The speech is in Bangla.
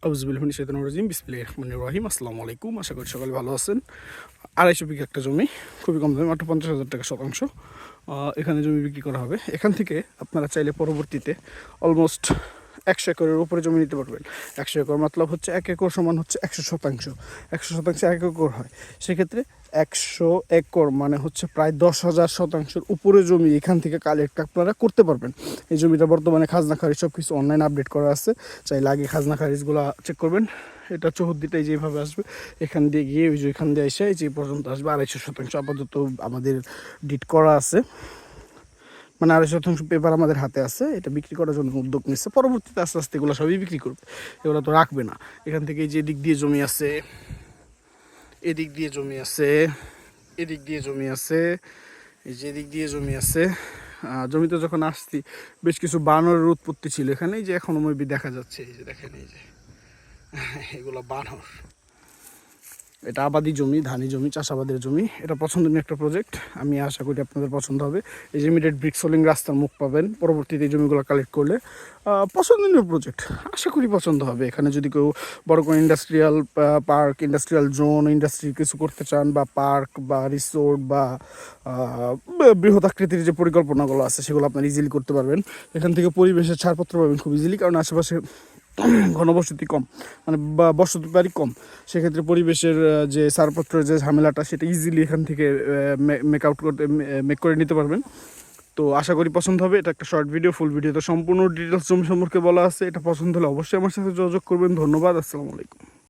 আউযুবিল্লাহি মিনাশ শাইতানির রাজিম বিসমিল্লাহির রহমানির রহিম। আসসালামু আলাইকুম। আশা করি সকলে ভালো আছেন। 250 বিঘা একটা জমি, খুবই কম দামে, মাত্র 50,000 টাকা শতাংশ। এখানে জমি বিক্রি করা হবে। এখান থেকে আপনারা চাইলে পরবর্তীতে অলমোস্ট 100 একরের উপরে জমি নিতে পারবেন। 100 একর মতলব হচ্ছে 1 একর সমান হচ্ছে 100 শতাংশ। 100 শতাংশে 1 একর হয়। সেক্ষেত্রে 100 একর মানে হচ্ছে প্রায় 10,000 শতাংশের উপরে জমি এখান থেকে কালেক্ট আপনারা করতে পারবেন। এই জমিটা বর্তমানে খাজনা খারিজ সব কিছু অনলাইন আপডেট করা আছে, চাইলে আগে খাজনা খারিজগুলো চেক করবেন। এটা চৌহদ্দিটাই যেভাবে আসবে, এখান দিয়ে গিয়ে ওই যে এখান দিয়ে এসে যে পর্যন্ত আসবে 250 শতাংশ আপাতত আমাদের ডিট করা আছে, মানে 250 শতাংশ পেপার আমাদের হাতে আছে। এটা বিক্রি করার জন্য উদ্যোগ নিচ্ছে। পরবর্তীতে আস্তে আস্তে এগুলো সবই বিক্রি করবে, এগুলো তো রাখবে না। এখান থেকে যে দিক দিয়ে জমি আছে, এদিক দিয়ে জমি আছে, এদিক দিয়ে জমি আছে, এই যে এদিক দিয়ে জমি আছে। জমিতে যখন আসছি বেশ কিছু বানরের উৎপত্তি ছিল এখানে, এই যে এখনো মেবি দেখা যাচ্ছে, এই যে দেখেন, এই যে এগুলো বানর। এটা আবাদি জমি, ধানি জমি, চাষাবাদের জমি। এটা পছন্দনীয় একটা প্রজেক্ট, আমি আশা করি আপনাদের পছন্দ হবে। এই যে ইমিডিয়েট ব্রিক সোলিং রাস্তার মুখ পাবেন পরবর্তীতে এই জমিগুলো কালেক্ট করলে। পছন্দনীয় প্রজেক্ট, আশা করি পছন্দ হবে। এখানে যদি কেউ বড় কোনো industrial park, industrial zone, industry কিছু করতে চান, বা পার্ক বা রিসোর্ট বা বৃহৎ আকৃতির যে পরিকল্পনাগুলো আছে সেগুলো আপনার ইজিলি করতে পারবেন। এখান থেকে পরিবেশের ছাড়পত্র পাবেন খুব ইজিলি, কারণ আশেপাশে ঘনবসতি কম, মানে বসতি বাড়ি কম। সেক্ষেত্রে পরিবেশের যে ছাড়পত্রের যে ঝামেলাটা সেটা ইজিলি এখান থেকে মেক করে নিতে পারবেন। তো আশা করি পছন্দ হবে। এটা একটা শর্ট ভিডিও, ফুল ভিডিওতে সম্পূর্ণ ডিটেলস জমি সম্পর্কে বলা আছে। এটা পছন্দ হলে অবশ্যই আমার সাথে যোগাযোগ করবেন। ধন্যবাদ। আসসালামু আলাইকুম।